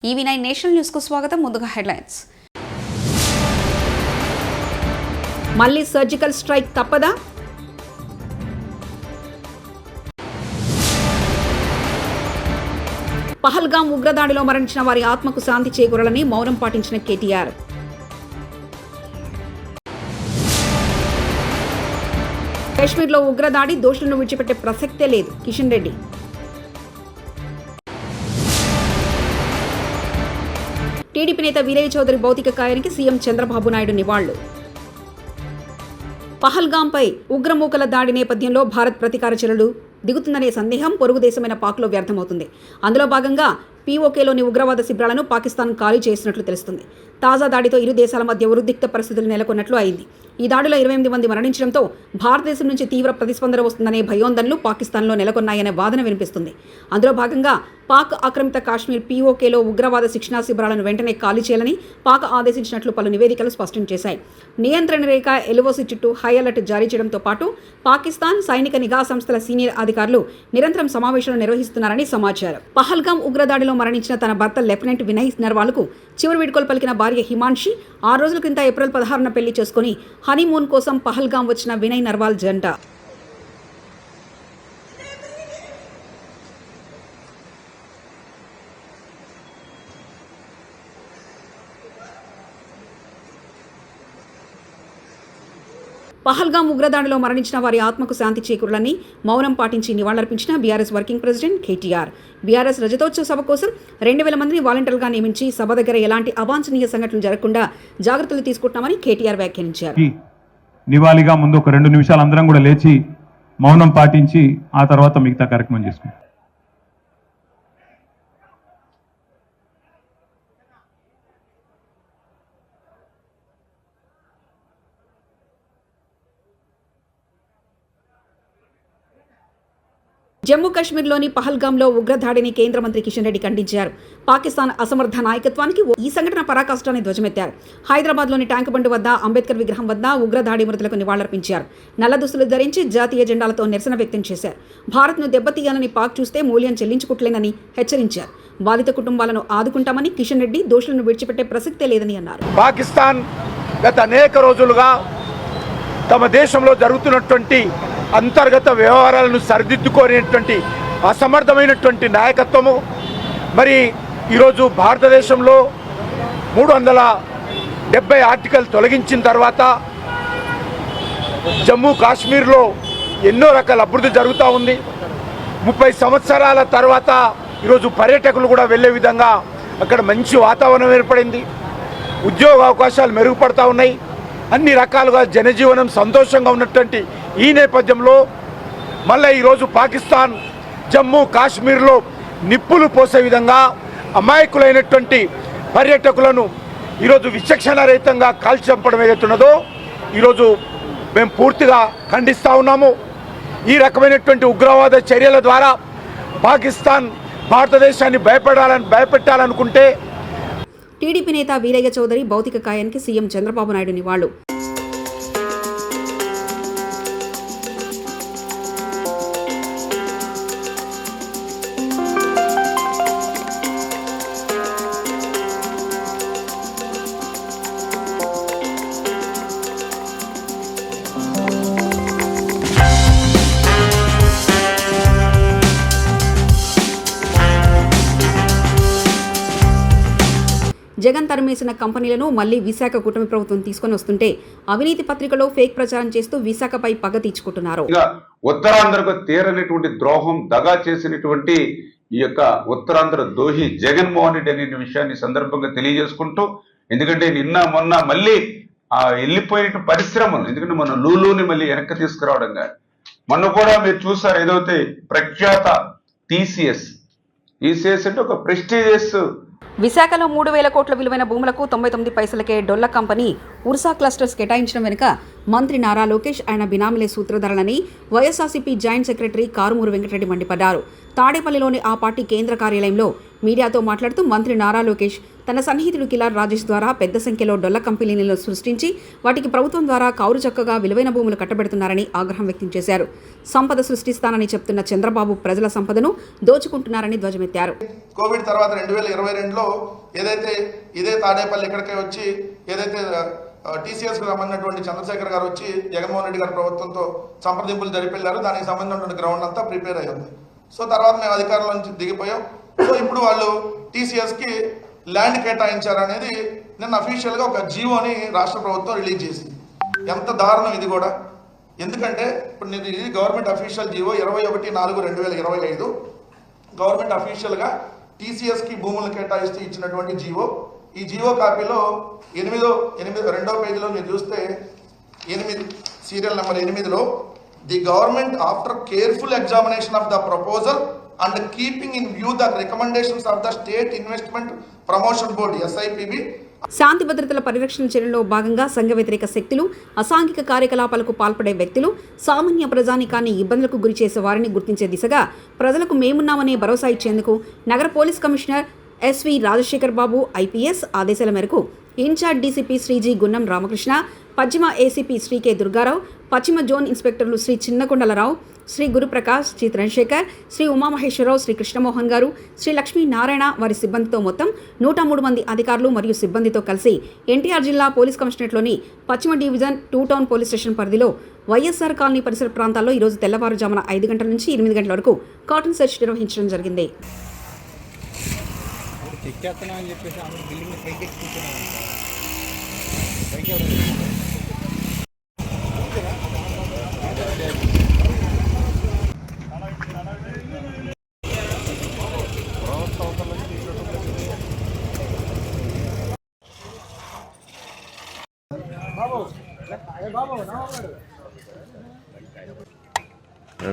ఈవీ9 national news కు స్వాగతం. ముందుగా హెడ్లైన్స్. మళ్ళీ సర్జికల్ స్ట్రైక్ తప్పదా? పహల్గాం ఉగ్రదాడిలో మరణించిన వారి ఆత్మకు శాంతి చేకూరాలని మౌనం పాటించిన కేటీఆర్. కాశ్మీర్లో ఉగ్రదాడి, దోషులను విడిచిపెట్టే ప్రసక్తే లేదు కిషన్ రెడ్డి. టీడీపీ నేత వీరయ్య చౌదరి భౌతిక కాయానికి సీఎం చంద్రబాబు నాయుడు నివాళులు. పహల్గాంపై ఉగ్రమూకల దాడి నేపథ్యంలో భారత్ ప్రతీకార చర్యలు దిగుతుందనే సందేహం పొరుగు దేశమైన పాక్లో వ్యర్థమవుతుంది. అందులో భాగంగా పీఓకేలోని ఉగ్రవాద శిబిరాలను పాకిస్తాన్ ఖాళీ చేసినట్లు తెలుస్తుంది. తాజా దాడితో ఇరు దేశాల మధ్య ఉద్రిక్త పరిస్థితులు నెలకొన్నట్లు అయింది. ఈ దాడిలో 28 మంది మరణించడంతో భారతదేశం నుంచి తీవ్ర ప్రతిస్పందన వస్తుందనే భయోందనలు పాకిస్తాన్లో నెలకొన్నాయనే వాదన వినిపిస్తుంది. అందులో భాగంగా పాక్ ఆక్రమిత కాశ్మీర్ పీఓకేలో ఉగ్రవాద శిక్షణా శిబిరాలను వెంటనే ఖాళీ చేయాలని పాక్ ఆదేశించినట్లు పలు నివేదికలు స్పష్టం చేశాయి. నియంత్రణ రేఖ ఎల్ఓసి చుట్టూ హై అలర్ట్ జారీ చేయడంతో పాటు పాకిస్తాన్ సైనిక నిఘా సంస్థల సీనియర్ అధికారులు నిరంతరం సమావేశాలు నిర్వహిస్తున్నారని సమాచారం. పహల్గాం ఉగ్రదాడిలో మరణించిన తన భర్త లెఫ్టినెంట్ వినయ్ నర్వాల్కు చివరి వీడ్కోలు పలికిన భార్య హిమాన్షి 6 రోజుల క్రితం ఏప్రిల్ 16న పెళ్లి చేసుకుని హనీమూన్ కోసం పహల్గాం వచ్చిన వినయ్ నర్వాల్ జంట. పహల్గాం ఉగ్రదాడిలో మరణించిన వారి ఆత్మకు శాంతి చేకూరాలని మౌనం పాటించి నివాళులర్పించిన BRS working president KTR. BRS రజతోత్సవ సభ కోసం 2000 మందిని వాలంటీర్లుగా నియమించి సభ దగ్గర ఎలాంటి అవాంఛనీయ సంఘటనలు జరగకుండా జాగ్రత్తలు తీసుకుంటున్నామని కేటీఆర్ వ్యాఖ్యానించారు. నివాళిగా ముందు ఒక 2 నిమిషాలు అందరం కూడా లేచి మౌనం పాటించి ఆ తర్వాత మిగతా కార్యక్రమం చేసుకుంటాం. జమ్మూ కాశ్మీర్లోని పహల్గాంలో ఉగ్రదాడిని కేంద్ర మంత్రి కిషన్ రెడ్డి ఖండించారు. పాకిస్తాన్ అసమర్థ నాయకత్వానికి ఈ సంఘటన పరాకాష్టాన్ని ధ్వజమెత్తారు. హైదరాబాద్లోని ట్యాంక్ బండ్ వద్ద అంబేద్కర్ విగ్రహం వద్ద ఉగ్రదాడి మృతులకు నివాళులర్పించారు. నల్ల దుస్తులు ధరించి జాతీయ జెండాలతో నిరసన వ్యక్తం చేశారు. భారత్ను దెబ్బతీయాలని పాక్ చూస్తే మూల్యం చెల్లించుకుంటలేనని హెచ్చరించారు. బాధిత కుటుంబాలను ఆదుకుంటామని కిషన్ రెడ్డి దోషులను విడిచిపెట్టే ప్రసక్తే లేదని అన్నారు. పాకిస్తాన్ గత అనేక రోజులుగా తమ దేశంలో జరుగుతున్నటువంటి అంతర్గత వ్యవహారాలను సరిదిద్దుకోనేటువంటి అసమర్థమైనటువంటి నాయకత్వము, మరి ఈరోజు భారతదేశంలో 370 ఆర్టికల్ తొలగించిన తర్వాత జమ్మూ కాశ్మీర్లో ఎన్నో రకాల అభివృద్ధి జరుగుతూ ఉంది. 30 సంవత్సరాల తర్వాత ఈరోజు పర్యాటకులు కూడా వెళ్ళే విధంగా అక్కడ మంచి వాతావరణం ఏర్పడింది. ఉద్యోగ అవకాశాలు మెరుగుపడతా ఉన్నాయి. అన్ని రకాలుగా జనజీవనం సంతోషంగా ఉన్నటువంటి ఈ నేపథ్యంలో మళ్ళీ ఈరోజు పాకిస్తాన్ జమ్మూ కాశ్మీర్లో నిప్పులు పోసే విధంగా అమాయకులైనటువంటి పర్యాటకులను ఈరోజు విచక్షణారహితంగా కాల్చి చంపడం ఏదైతున్నదో ఈరోజు మేము పూర్తిగా ఖండిస్తూ ఉన్నాము. ఈ రకమైనటువంటి ఉగ్రవాద చర్యల ద్వారా పాకిస్తాన్ భారతదేశాన్ని భయపెట్టాలనుకుంటే. టీడీపీ నేత వీరయ్య చౌదరి భౌతిక కాయానికి సీఎం చంద్రబాబు నాయుడు నివాళులు. జగన్ తరిమేసిన కంపెనీలను మళ్లీ విశాఖ కూటమి ప్రభుత్వం తీసుకొని వస్తుంటే అవినీతి పత్రికలో ఫేక్ ప్రచారం చేస్తూ విశాఖపై పగ తీర్చుకుంటున్నారు. ఉత్తరాంధ్రకు తీరనిటువంటి ద్రోహం దగా చేసినటువంటి ఈ యొక్క ఉత్తరాంధ్ర దోహి జగన్మోహన్ రెడ్డి అనే విషయాన్ని సందర్భంగా తెలియజేసుకుంటూ, ఎందుకంటే నిన్న మొన్న మళ్ళీ వెళ్ళిపోయిన పరిశ్రమలు, ఎందుకంటే మన లూలుని మళ్ళీ వెనక్కి తీసుకురావడం కానీ, మొన్న కూడా మీరు చూసారు ఏదైతే ప్రఖ్యాత టీసీఎస్ అంటే ఒక ప్రెస్టీజియస్ విశాఖలో 3,000 కోట్ల విలువైన భూములకు 99 పైసలకే డొల్ల కంపెనీ ఉర్సా క్లస్టర్స్ కేటాయించడం వెనుక మంత్రి నారా లోకేష్ ఆయన బినామీలే సూత్రధారులని వైఎస్ఆర్సీపీ జాయింట్ సెక్రటరీ కారుమూరు వెంకటరెడ్డి మండిపడ్డారు. తాడేపల్లిలోని ఆ పార్టీ కేంద్ర కార్యాలయంలో మీడియాతో మాట్లాడుతూ మంత్రి నారా లోకేష్ తన సన్నిహితుడు కిలార్ రాజేష్ ద్వారా పెద్ద సంఖ్యలో డొల్ల కంపెనీలను సృష్టించి వాటికి ప్రభుత్వం ద్వారా కౌరు చక్కగా విలువైన భూములు కట్టబెడుతున్నారని ఆగ్రహం వ్యక్తం చేశారు. సంపద సృష్టిస్తానని చెప్తున్న చంద్రబాబు ప్రజల సంపదను దోచుకుంటున్నారని ధ్వజమెత్తారు. కోవిడ్ తర్వాత 2022లో ఏదైతే ఇదే తాడేపల్లి ఇక్కడికే వచ్చి ఏదైతే టీసీఎస్కు సంబంధించినటువంటి చంద్రశేఖర్ గారు వచ్చి జగన్మోహన్ రెడ్డి గారి ప్రభుత్వంతో సంప్రదింపులు జరిపెళ్లారు. దానికి సంబంధించినటువంటి గ్రౌండ్ అంతా ప్రిపేర్ అయ్యి ఉంది. సో తర్వాత మేము అధికారుల నుంచి దిగిపోయాం. సో ఇప్పుడు వాళ్ళు టీసీఎస్కి ల్యాండ్ కేటాయించారనేది నిన్న అఫీషియల్గా ఒక జీవోని రాష్ట్ర ప్రభుత్వం రిలీజ్ చేసింది. ఎంత దారుణం ఇది కూడా. ఎందుకంటే ఇప్పుడు ఇది గవర్నమెంట్ అఫీషియల్ జీవో 21/4/2025 గవర్నమెంట్ అఫీషియల్గా టీసీఎస్కి భూములు కేటాయిస్తూ ఇచ్చినటువంటి జీవో. ఈ జీవో కాపీలో 2వ పేజీలో మీరు చూస్తే 8 సీరియల్ నెంబర్ 8లో the government after careful examination of the proposal and keeping in view the recommendations of the State Investment Promotion Board SIPB. శాంతి భద్రతల పరిరక్షణ చర్యల్లో భాగంగా సంఘ వ్యతిరేక శక్తులు, అసాంఘిక కార్యకలాపాలకు పాల్పడే వ్యక్తులు, సామాన్య ప్రజానికాన్ని ఇబ్బందులకు గురిచేసే వారిని గుర్తించే దిశగా ప్రజలకు మేమున్నామనే భరోసా ఇచ్చేందుకు నగర పోలీస్ కమిషనర్ ఎస్వి రాజశేఖర్ బాబు ఐపీఎస్ ఆదేశాల మేరకు incharge DCP Shri G గున్నం Ramakrishna, పశ్చిమ ఏసీపీ శ్రీ కె దుర్గారావు, పశ్చిమ జోన్ ఇన్స్పెక్టర్లు శ్రీ చిన్నకొండలరావు, శ్రీ గురుప్రకాష్, శ్రీ చంద్రశేఖర్, శ్రీ ఉమామహేశ్వరరావు, శ్రీ కృష్ణమోహన్ గారు, శ్రీ లక్ష్మీనారాయణ వారి సిబ్బందితో మొత్తం 103 మంది అధికారులు మరియు సిబ్బందితో కలిసి ఎన్టీఆర్ జిల్లా పోలీస్ కమిషనరేట్లోని పశ్చిమ డివిజన్ 2 టౌన్ పోలీస్ స్టేషన్ పరిధిలో వైఎస్ఆర్ కాలనీ పరిసర ప్రాంతాల్లో ఈరోజు తెల్లవారుజామున 5 గంటల నుంచి 8 గంటల వరకు కాటన్ సెర్చ్ నిర్వహించడం జరిగింది.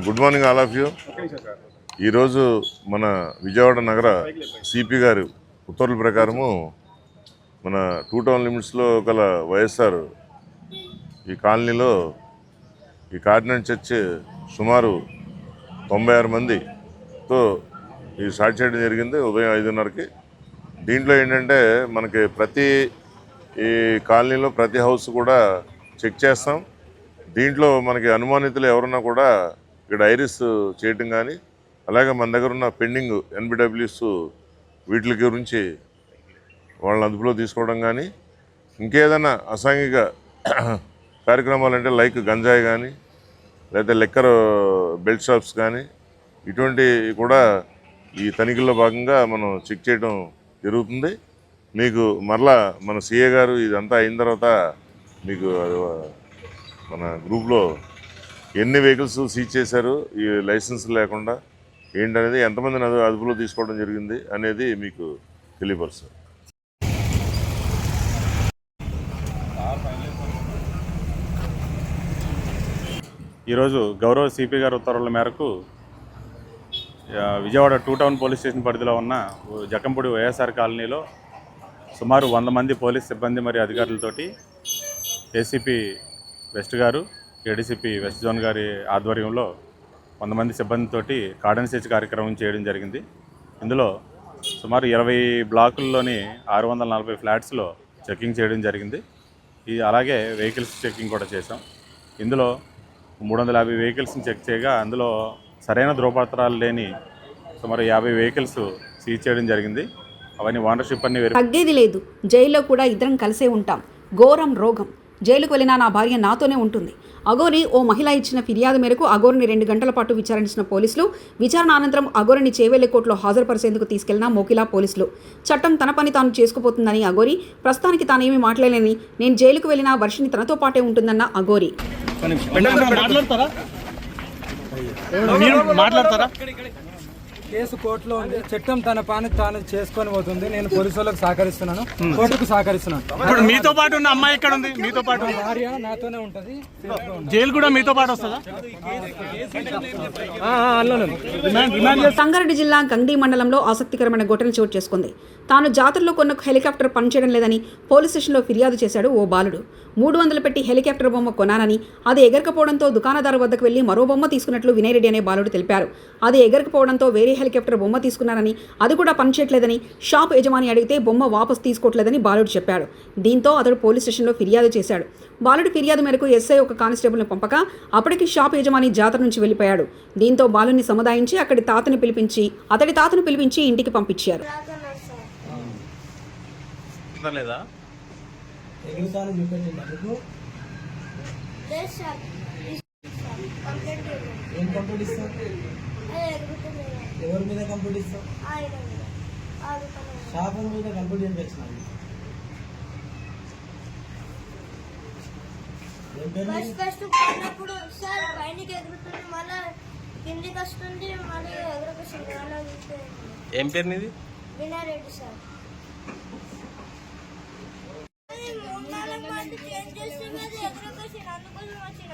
Good morning all of you. ఈరోజు మన విజయవాడ నగర సిపి గారి ఉత్తర్వుల ప్రకారము మన 2 టౌన్ లిమిట్స్లో గల వైఎస్ఆర్ ఈ కాలనీలో ఈ కార్డినెంట్ చర్చ్ సుమారు 96 మందితో ఈ స్టార్ట్ చేయడం జరిగింది ఉదయం 5:30కి. దీంట్లో ఏంటంటే మనకి ప్రతి ఈ కాలనీలో ప్రతి హౌస్ కూడా చెక్ చేస్తాం. దీంట్లో మనకి అనుమానితులు ఎవరున్నా కూడా ఇక్కడ ఐరిస్ చేయటం కానీ, అలాగే మన దగ్గర ఉన్న పెండింగ్ ఎన్బిడబ్ల్యూస్ వీటి గురించి వాళ్ళని అదుపులో తీసుకోవడం కానీ, ఇంకేదైనా అసాంఘిక కార్యక్రమాలు అంటే లైక్ గంజాయి కానీ, లేదా లెక్కర్ బెల్ట్ షాప్స్ కానీ, ఇటువంటివి కూడా ఈ తనిఖీల్లో భాగంగా మనం చెక్ చేయడం జరుగుతుంది. మీకు మరలా మన సిఏ గారు ఇదంతా అయిన తర్వాత మీకు మన గ్రూప్లో ఎన్ని వెహికల్స్ సీజ్ చేశారు ఈ లైసెన్స్ లేకుండా ఏంటనేది, ఎంతమందిని అదుపులో తీసుకోవడం జరిగింది అనేది మీకు తెలియపరుస్తారు. ఈరోజు గౌరవ సిపి గారి ఉత్తర్వుల మేరకు విజయవాడ 2 టౌన్ పోలీస్ స్టేషన్ పరిధిలో ఉన్న జకంపూడి వైఎస్ఆర్ కాలనీలో సుమారు 100 మంది పోలీస్ సిబ్బంది మరియు అధికారులతోటి ఏసీపీ వెస్ట్ గారు, ఏడీసీపీ వెస్ట్ జోన్ గారి ఆధ్వర్యంలో 100 మంది సిబ్బందితోటి కార్డన్ సెర్చ్ కార్యక్రమం చేయడం జరిగింది. ఇందులో సుమారు 20 బ్లాకుల్లోని 640 ఫ్లాట్స్లో చెకింగ్ చేయడం జరిగింది. అలాగే వెహికల్స్ చెకింగ్ కూడా చేసాం. ఇందులో 350 వెహికల్స్ని చెక్ చేయగా అందులో సరైన ధ్రువపత్రాలు లేని సుమారు 50 వెహికల్స్ సీజ్ చేయడం జరిగింది. అవన్నీ ఓనర్షిప్ అన్ని తగ్గేది లేదు. జైల్లో కూడా ఇద్దరం కలిసే ఉంటాం. ఘోరం రోగం. జైలుకు వెళ్ళినా నా భార్య నాతోనే ఉంటుంది. అఘోరి ఓ మహిళ ఇచ్చిన ఫిర్యాదు మేరకు అఘోరిని 2 గంటల పాటు విచారించిన పోలీసులు విచారణ అనంతరం అఘోరిని చేవెళ్లి కోర్టులో హాజరుపరిచేందుకు తీసుకెళ్లిన మోకిలా పోలీసులు చట్టం తన పని తాను చేసుకుపోతుందని అఘోరి, ప్రస్తుతానికి తానేమీ మాట్లాడలేని, నేను జైలుకు వెళ్ళినా వర్షిని తనతో పాటే ఉంటుందన్న అఘోరి. మాట్లాడతారా? కేసు కోర్టులో ఉంది. చట్టం తన పని తాను చేసుకొని పోతుంది. నేను పోలీసు వాళ్ళకి సహకరిస్తున్నాను, కోర్టుకు సహకరిస్తున్నాను. ఇప్పుడు మీతో పాటు ఉన్న అమ్మాయి ఎక్కడ ఉంది? మీతో పాటు భార్య నాతోనే ఉంటది. జైలు కూడా మీతో పాటు వస్తుందా? సంగారెడ్డి జిల్లా గండి మండలంలో ఆసక్తికరమైన ఘటన చోటు చేసుకుంది. తాను జాతరలో కొన్న హెలికాప్టర్ పనిచేయడం లేదని పోలీస్ స్టేషన్లో ఫిర్యాదు చేశాడు ఓ బాలుడు. 300 పెట్టి హెలికాప్టర్ బొమ్మ కొనానని, అది ఎగరకపోవడంతో దుకాణదారు వద్దకు వెళ్లి మరో బొమ్మ తీసుకున్నట్లు వినయ్ రెడ్డి అనే బాలుడు తెలిపారు. అది ఎగరకపోవడంతో వేరే హెలికాప్టర్ బొమ్మ తీసుకున్నారని, అది కూడా పనిచేయట్లేదని షాప్ యజమాని అడిగితే బొమ్మ వాపసు తీసుకోవట్లేదని బాలుడు చెప్పాడు. దీంతో అతడు పోలీస్ స్టేషన్లో ఫిర్యాదు చేశాడు. బాలుడి ఫిర్యాదు మేరకు ఎస్ఐ ఒక కానిస్టేబుల్ని పంపగా అప్పటికి షాప్ యజమాని జాతర నుంచి వెళ్ళిపోయాడు. దీంతో బాలుని సముదాయించి అతడి తాతను పిలిపించి ఇంటికి పంపించారు. ఏం కంప్లీట్ ఇస్తావు? ఎవరి మీద కంప్లీట్ ఇస్తావు? షాప్ మీద కంప్లీట్ చేయించినావు. ఫస్ట్ పడినప్పుడు సార్ పైనకి ఎగురుతుంది, మళ్ళీ కిందికి వస్తుంది, మళ్ళీ ఎగురకొస్తుంది. ఏం పేరు నీది? వినారెడ్డి సార్. చేంజ్ చేస్తుంది, ఎగురకొచ్చింది, అందుకోసం వచ్చిన.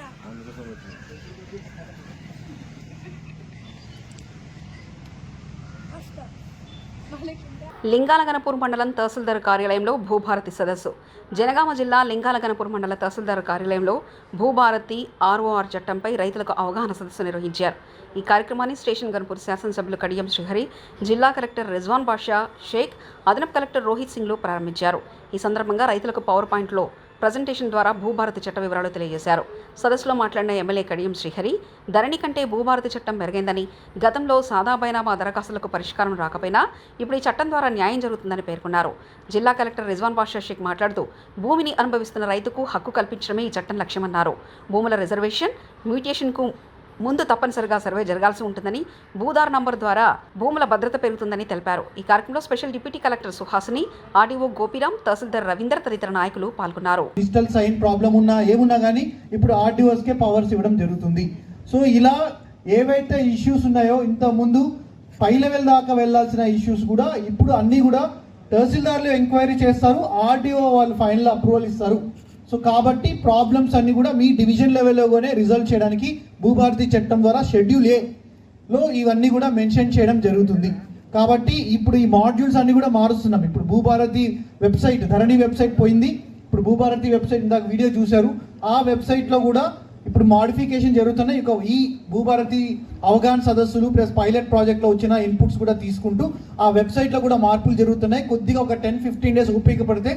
లింగాలగనపూర్ మండలం తహసీల్దార్ కార్యాలయంలో భూభారతి సదస్సు. జనగామ జిల్లా లింగాలగనపూర్ మండల తహసీల్దార్ కార్యాలయంలో భూభారతి ఆర్ఓఆర్ చట్టంపై రైతులకు అవగాహన సదస్సు నిర్వహించారు. ఈ కార్యక్రమాన్ని స్టేషన్ గన్పూర్ శాసనసభ్యులు కడియం శ్రీహరి, జిల్లా కలెక్టర్ రిజ్వాన్ బాషా షేక్, అదనపు కలెక్టర్ రోహిత్ సింగ్లు ప్రారంభించారు. ఈ సందర్భంగా రైతులకు పవర్ పాయింట్లో ప్రజెంటేషన్ ద్వారా భూభారతి చట్ట వివరాలు తెలియజేశారు. సదస్సులో మాట్లాడిన ఎమ్మెల్యే కడియం శ్రీహరి, ధరణి కంటే భూభారతి చట్టం మెరుగైందని, గతంలో సాదా బైనామా దరఖాస్తులకు పరిష్కారం రాకపోయినా ఇప్పుడు ఈ చట్టం ద్వారా న్యాయం జరుగుతుందని పేర్కొన్నారు. జిల్లా కలెక్టర్ రిజ్వాన్ బాషా షేక్ మాట్లాడుతూ, భూమిని అనుభవిస్తున్న రైతుకు హక్కు కల్పించడమే ఈ చట్టం లక్ష్యమన్నారు. భూముల రిజర్వేషన్, మ్యూటేషన్కు ముందు తప్పనిసరిగా సర్వే జరగాల్సి ఉంటుందని, భూదార్ నంబర్ ద్వారా భూముల భద్రత పెరుగుతుందని తెలిపారు. ఈ కార్యక్రమంలో special deputy collector Suhasini, RDO Gopiram, తహసీల్దార్ రవీందర్ తదితర నాయకులు పాల్గొన్నారు. డిజిటల్ సైన్ ప్రాబ్లం ఉన్నా ఏమున్నా కానీ ఇప్పుడు ఆర్డీఓస్కే పవర్స్ ఇవ్వడం జరుగుతుంది. సో ఇలా ఏవైతే ఇష్యూస్ ఉన్నాయో ఇంత ముందు పై లెవెల్ దాకా వెళ్లాల్సిన ఇష్యూస్ కూడా ఇప్పుడు అన్నీ కూడా తహసీల్దార్లు ఎంక్వైరీ చేస్తారు, ఆర్డీఓ వాళ్ళు ఫైనల్ అప్రూవల్ ఇస్తారు. సో కాబట్టి ప్రాబ్లమ్స్ అన్ని కూడా మీ డివిజన్ లెవెల్లోనే రిజల్వ్ చేయడానికి భూభారతి చట్టం ద్వారా షెడ్యూల్ ఏలో ఇవన్నీ కూడా మెన్షన్ చేయడం జరుగుతుంది. కాబట్టి ఇప్పుడు ఈ మాడ్యూల్స్ అన్ని కూడా మారుస్తున్నాం. ఇప్పుడు భూభారతి వెబ్సైట్, ధరణి వెబ్సైట్ పోయింది, ఇప్పుడు భూభారతి వెబ్సైట్ ఇందాక వీడియో చూశారు, ఆ వెబ్సైట్లో కూడా ఇప్పుడు మాడిఫికేషన్ జరుగుతున్నాయి. ఇక ఈ భూభారతి అవగాహన సదస్సులు ప్లస్ పైలట్ ప్రాజెక్ట్లో వచ్చిన ఇన్పుట్స్ కూడా తీసుకుంటూ ఆ వెబ్సైట్లో కూడా మార్పులు జరుగుతున్నాయి. కొద్దిగా ఒక 10-15 డేస్ ఓపిక పడితే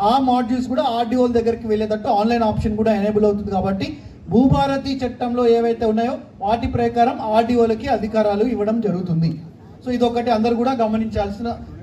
ఆ మాడ్యూల్స్ కూడా ఆర్డీఓల దగ్గరికి వెళ్ళేటట్టు ఆన్లైన్ ఆప్షన్ కూడా ఎనేబుల్ అవుతుంది. కాబట్టి భూభారతి చట్టంలో ఏవైతే ఉన్నాయో వాటి ప్రకారం ఆర్డీఓలకి అధికారాలు ఇవ్వడం జరుగుతుంది. సో ఇదొకటి అందరూ కూడా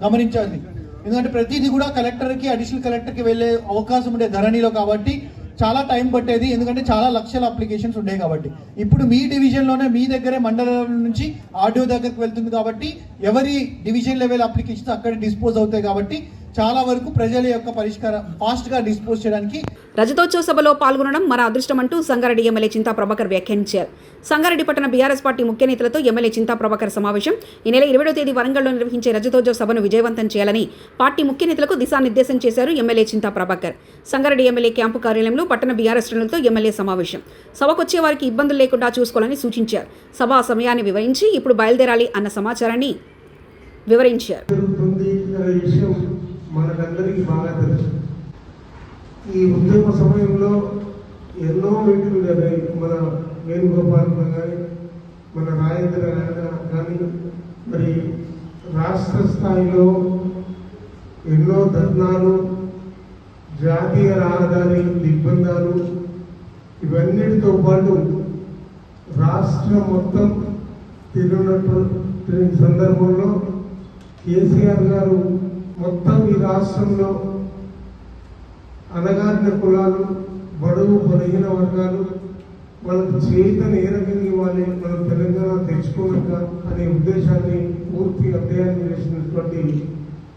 గమనించాలి. ఎందుకంటే ప్రతిదీ కూడా కలెక్టర్కి, అడిషనల్ కలెక్టర్కి వెళ్ళే అవకాశం ఉండే ధరణిలో, కాబట్టి చాలా టైం పట్టేది. ఎందుకంటే చాలా లక్షల అప్లికేషన్స్ ఉండేవి. కాబట్టి ఇప్పుడు మీ డివిజన్లోనే మీ దగ్గరే మండలం నుంచి ఆర్డీఓ దగ్గరికి వెళ్తుంది. కాబట్టి ఎవరి డివిజన్ లెవెల్ అప్లికేషన్స్ అక్కడ డిస్పోజ్ అవుతాయి. కాబట్టి చాలా వరకు ప్రజల యొక్క పరిష్కారం ఫాస్ట్గా డిస్పోజ్ చేయడానికి. రజతోత్సవ సభలో పాల్గొనడం మన అదృష్టమంటూ సంగారెడ్డి ఎమ్మెల్యే చింతా ప్రభాకర్ వ్యాఖ్యానించారు. సంగారెడ్డి పట్టణ బీఆర్ఎస్ పార్టీ ముఖ్య నేతలతో ఎమ్మెల్యే చింతా ప్రభాకర్ సమావేశం. ఈ నెల 20వ తేదీ వరంగల్లో నిర్వహించే రజతోత్సవ సభను విజయవంతం చేయాలని పార్టీ ముఖ్య నేతలకు దిశానిర్దేశం చేశారు MLA Chinta Prabhakar. Sangareddy MLA camp కార్యాలయంలో పట్టణ బీఆర్ఎస్ శ్రేణులతో ఎమ్మెల్యే సమావేశం. సభకొచ్చే వారికి ఇబ్బందులు లేకుండా చూసుకోవాలని సూచించారు. సభా సమయాన్ని వివరించి ఇప్పుడు బయలుదేరాలి అన్న సమాచారాన్ని వివరించారు. మనకందరికీ బాగా తెలుసు. ఈ ఉద్యమ సమయంలో ఎన్నో మీటింగ్లు జరిగాయి. మన వేణుగోపాలంలో కానీ, మన రాజేంద్ర కానీ, మరి రాష్ట్ర స్థాయిలో ఎన్నో ధర్నాలు, జాతీయ రహదారి దిగ్బంధాలు, ఇవన్నిటితో పాటు రాష్ట్రం మొత్తం తిరిగినటువంటి సందర్భంలో కేసీఆర్ గారు మొత్తం ఈ రాష్ట్రంలో అణగారిన కులాలు, బడుగు బలహీన వర్గాలు వాళ్ళకు చేతను ఏరగలిగి వాళ్ళని మనం తెలంగాణ తెచ్చుకోలేక అనే ఉద్దేశాన్ని పూర్తి అధ్యయనం చేసినటువంటి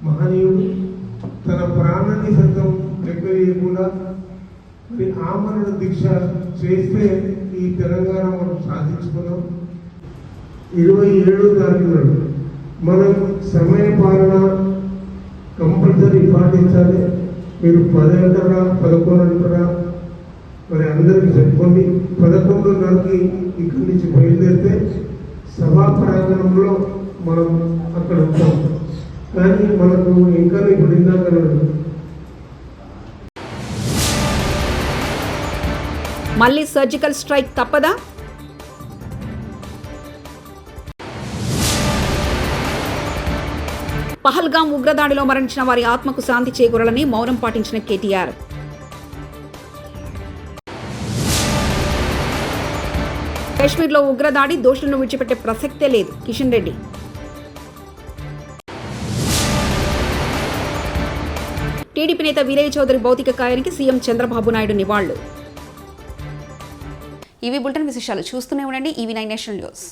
మహనీయుడు తన ప్రాణాన్ని సైతం లెక్క చేయకుండా మరి ఆమరణ దీక్ష చేస్తే ఈ తెలంగాణ మనం సాధించుకున్నాం. 27వ తారీఖు నాడు మనం సమయ పాలన కంపల్సరీ పాటించాలి. మీరు 10 గంటలా 11 గంటలా మరి అందరికీ చెప్పుకోండి. 11:30కి ఇక్కడి నుంచి బయలుదేరితే సభా ప్రాంగణంలో మనం అక్కడ ఉంటాం. కానీ మనకు ఇంకా ఇప్పుడు ఇందాక మళ్ళీ సర్జికల్ స్ట్రైక్ తప్పదా? పహల్గాం ఉగ్రదాడిలో మరణించిన వారి ఆత్మకు శాంతి చేకూరాలని మౌనం పాటించిన కేటీఆర్. కాశ్మీర్లో ఉగ్రదాడి దోషులను విడిచిపెట్టే ప్రసక్తే లేదు. కిషన్ రెడ్డి. టీడీపీ నేత వినయ్ చౌదరి భౌతిక కాయానికి సీఎం చంద్రబాబు నాయుడు నివాళులు. ఇవి బులెటిన్ విశేషాలు. చూస్తూనే ఉండండి EV9 నేషనల్ న్యూస్.